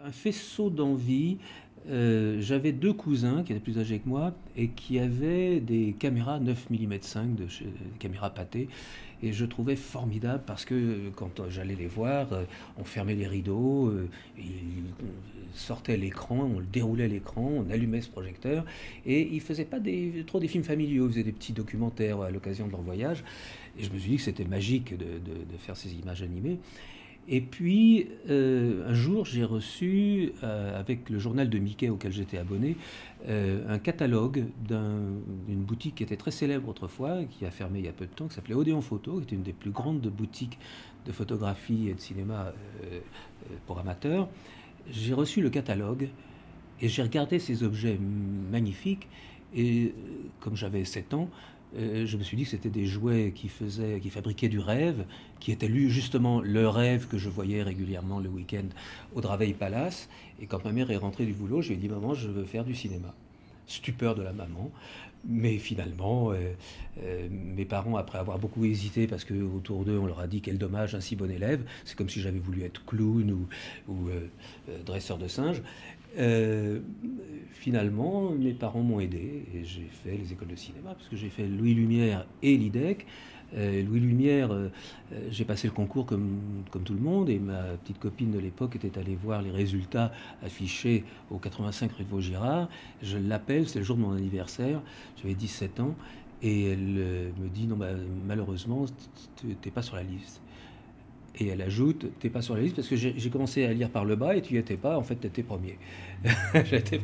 un faisceau d'envie. J'avais deux cousins qui étaient plus âgés que moi et qui avaient des caméras 9 mm 5, des caméras pâtées. Et je trouvais formidable parce que quand j'allais les voir, on fermait les rideaux, ils sortaient l'écran, on le déroulait l'écran, on allumait ce projecteur. Et ils ne faisaient pas trop des films familiaux, ils faisaient des petits documentaires à l'occasion de leur voyage. Et je me suis dit que c'était magique de faire ces images animées. Et puis, un jour, j'ai reçu, avec le journal de Mickey auquel j'étais abonné, un catalogue d'une boutique qui était très célèbre autrefois, qui a fermé il y a peu de temps, qui s'appelait Odéon Photo, qui était une des plus grandes boutiques de photographie et de cinéma pour amateurs. J'ai reçu le catalogue et j'ai regardé ces objets magnifiques. Et comme j'avais 7 ans, je me suis dit que c'était des jouets qui fabriquaient du rêve, qui étaient justement le rêve que je voyais régulièrement le week-end au Draveil Palace. Et quand ma mère est rentrée du boulot, je lui ai dit: maman, je veux faire du cinéma. Stupeur de la maman. Mais finalement, mes parents, après avoir beaucoup hésité, parce qu'autour d'eux, on leur a dit quel dommage, un si bon élève, c'est comme si j'avais voulu être clown ou dresseur de singes. Euh, Finalement, mes parents m'ont aidé et j'ai fait les écoles de cinéma, parce que j'ai fait Louis Lumière et l'IDEC. Louis Lumière, j'ai passé le concours comme tout le monde, et ma petite copine de l'époque était allée voir les résultats affichés au 85 rue de Vaugirard. Je l'appelle, c'est le jour de mon anniversaire, j'avais 17 ans, et elle me dit: non, bah, malheureusement, t'es pas sur la liste. Et elle ajoute: t'es pas sur la liste parce que j'ai commencé à lire par le bas et tu y étais pas, en fait t'étais premier. J'étais